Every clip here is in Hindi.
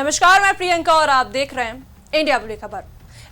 नमस्कार, मैं प्रियंका और आप देख रहे हैं इंडिया बड़ी खबर।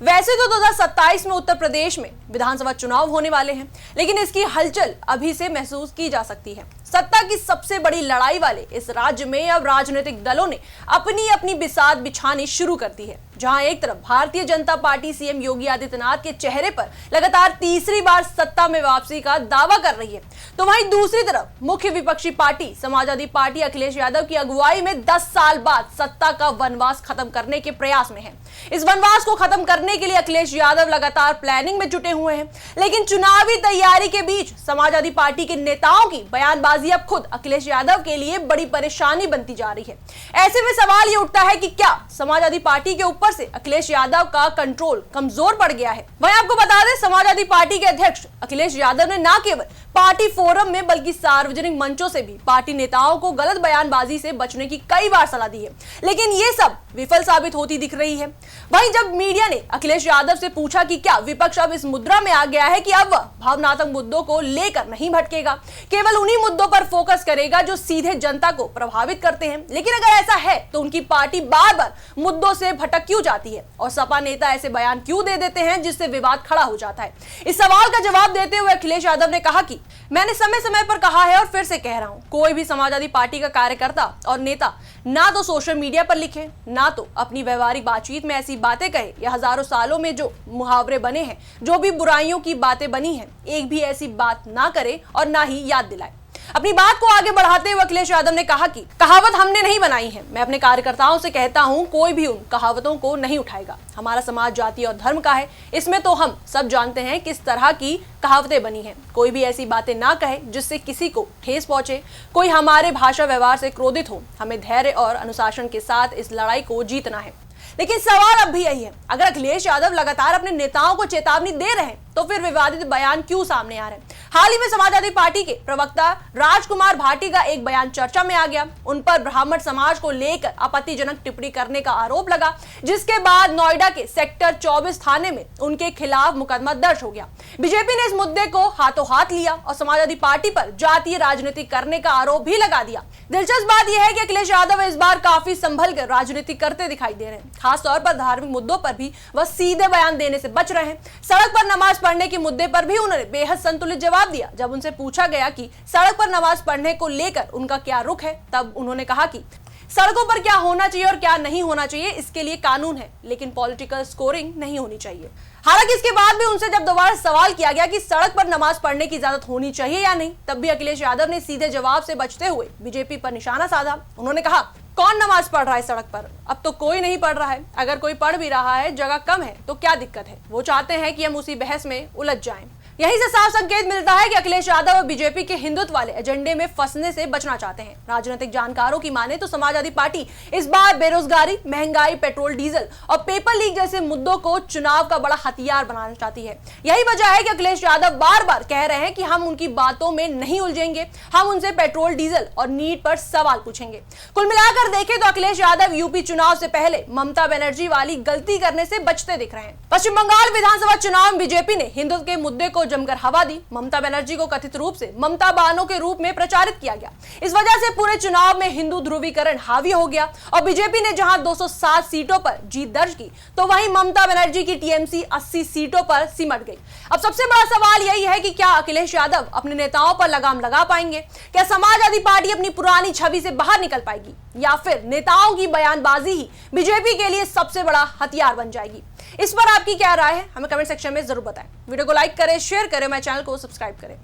वैसे तो 2027 में उत्तर प्रदेश में विधानसभा चुनाव होने वाले हैं, लेकिन इसकी हलचल अभी से महसूस की जा सकती है। सत्ता की सबसे बड़ी लड़ाई वाले इस राज्य में अब राजनीतिक दलों ने अपनी अपनी बिसात बिछानी शुरू कर दी है। जहां एक तरफ भारतीय जनता पार्टी सीएम योगी आदित्यनाथ के चेहरे पर लगातार तीसरी बार सत्ता में वापसी का दावा कर रही है, तो वहीं दूसरी तरफ मुख्य विपक्षी पार्टी समाजवादी पार्टी अखिलेश यादव की अगुवाई में 10 साल बाद सत्ता का वनवास खत्म करने के प्रयास में है। इस वनवास को खत्म करने के लिए अखिलेश यादव लगातार प्लानिंग में जुटे हुए हैं, लेकिन चुनावी तैयारी के बीच समाजवादी पार्टी के नेताओं की बयानबाजी अब खुद अखिलेश यादव के लिए बड़ी परेशानी बनती जा रही है। ऐसे में सवाल ये उठता है कि क्या समाजवादी पार्टी के ऊपर से अखिलेश यादव का कंट्रोल कमजोर पड़ गया है। वहीं आपको बता दें, समाजवादी पार्टी के अध्यक्ष अखिलेश यादव ने न केवल पार्टी फोरम में बल्कि सार्वजनिक मंचों से भी पार्टी नेताओं को गलत बयानबाजी से बचने की कई बार सलाह दी है, लेकिन ये सब विफल साबित होती दिख रही है। वहीं जब मीडिया ने अखिलेश यादव से पूछा कि क्या विपक्ष अब इस मुद्रा में आ गया है कि अब वह भावनात्मक मुद्दों को लेकर नहीं भटकेगा, केवल उन्हीं मुद्दों पर फोकस करेगा जो सीधे जनता को प्रभावित करते हैं, लेकिन अगर ऐसा है तो उनकी पार्टी बार बार मुद्दों से भटक क्यों जाती है और सपा नेता ऐसे बयान क्यों दे देते हैं जिससे विवाद खड़ा हो जाता है। इस सवाल का जवाब देते हुए अखिलेश यादव ने कहा कि मैंने समय समय पर कहा है और फिर से कह रहा हूं, कोई भी समाजवादी पार्टी का कार्यकर्ता और नेता ना तो सोशल मीडिया पर लिखे, ना तो अपनी व्यवहारिक बातचीत में ऐसी बातें कहे या हजारों सालों में जो मुहावरे बने हैं, जो भी बुराइयों की बातें बनी हैं, एक भी ऐसी बात ना करे और ना ही याद दिलाए। अपनी बात को आगे बढ़ाते हुए अखिलेश यादव ने कहा कि कहावत हमने नहीं बनाई है। मैं अपने कार्यकर्ताओं से कहता हूं, कोई भी उन कहावतों को नहीं उठाएगा। हमारा समाज जाति और धर्म का है, इसमें तो हम सब जानते हैं किस तरह की कहावतें बनी हैं। कोई भी ऐसी बातें ना कहे जिससे किसी को ठेस पहुंचे, कोई हमारे भाषा व्यवहार से क्रोधित हो। हमें धैर्य और अनुशासन के साथ इस लड़ाई को जीतना है। लेकिन सवाल अब भी यही है, अगर अखिलेश यादव लगातार अपने नेताओं को चेतावनी दे रहे हैं तो फिर विवादित बयान क्यों सामने आ रहे हैं। हाल ही में समाजवादी पार्टी के प्रवक्ता राजकुमार भाटी का एक बयान चर्चा में आ गया। उन पर ब्राह्मण समाज को लेकर आपत्तिजनक टिप्पणी करने का आरोप लगा, जिसके बाद नोएडा के सेक्टर 24 थाने में उनके खिलाफ मुकदमा दर्ज हो गया। बीजेपी ने इस मुद्दे को हाथों हाथ लिया और समाजवादी पार्टी पर जातीय राजनीति करने का आरोप भी लगा दिया। दिलचस्प बात यह है कि अखिलेश यादव इस बार काफी संभल कर राजनीति करते दिखाई दे रहे हैं। खासतौर पर धार्मिक मुद्दों पर भी वह सीधे बयान देने से बच रहे हैं। सड़क पर नमाज पढ़ने के मुद्दे पर भी उन्होंने बेहद संतुलित जवाब दिया। जब उनसे पूछा गया कि सड़क पर नमाज पढ़ने को लेकर उनका क्या रुख है, तब उन्होंने कहा कि सड़कों पर क्या होना चाहिए और क्या नहीं होना चाहिए इसके लिए कानून है, लेकिन पॉलिटिकल स्कोरिंग नहीं होनी चाहिए। हालांकि इसके बाद भी उनसे जब दोबारा सवाल किया गया कि सड़क पर नमाज पढ़ने की इजाजत होनी चाहिए या नहीं, तब भी अखिलेश यादव ने सीधे जवाब से बचते हुए बीजेपी पर निशाना साधा। उन्होंने कहा, कौन नमाज पढ़ रहा है सड़क पर? अब तो कोई नहीं पढ़ रहा है। अगर कोई पढ़ भी रहा है, जगह कम है, तो क्या दिक्कत है? वो चाहते हैं कि हम उसी बहस में उलझ जाएं। यहीं से साफ संकेत मिलता है कि अखिलेश यादव और बीजेपी के हिंदुत्व वाले एजेंडे में फंसने से बचना चाहते हैं। राजनीतिक जानकारों की माने तो समाजवादी पार्टी इस बार बेरोजगारी, महंगाई, पेट्रोल डीजल और पेपर लीक जैसे मुद्दों को चुनाव का बड़ा हथियार बनाना चाहती है। यही वजह है कि अखिलेश यादव बार बार कह रहे हैं कि हम उनकी बातों में नहीं उलझेंगे, हम उनसे पेट्रोल डीजल और नीट पर सवाल पूछेंगे। कुल मिलाकर देखें तो अखिलेश यादव यूपी चुनाव से पहले ममता बनर्जी वाली गलती करने से बचते दिख रहे हैं। पश्चिम बंगाल विधानसभा चुनाव में बीजेपी ने हिंदुत्व के मुद्दे को जमकर हवा दी। ममता बनर्जी को कथित रूप से ममता बानो के रूप में प्रचारित किया गया। इस वजह से पूरे चुनाव में हिंदू ध्रुवीकरण हावी हो गया और बीजेपी ने जहां 207 सीटों पर जीत दर्ज की, तो वहीं ममता बनर्जी की टीएमसी 80 सीटों पर सिमट गई। अब सबसे बड़ा सवाल यही है कि क्या अखिलेश यादव अपने नेताओं पर लगाम लगा पाएंगे? क्या समाजवादी पार्टी अपनी पुरानी छवि से बाहर निकल पाएगी, या फिर नेताओं की बयानबाजी ही बीजेपी के लिए सबसे बड़ा हथियार बन जाएगी? इस पर आपकी क्या राय है, हमें कमेंट सेक्शन में जरूर बताएं। वीडियो को लाइक करें, शेयर करें, मेरे चैनल को सब्सक्राइब करें।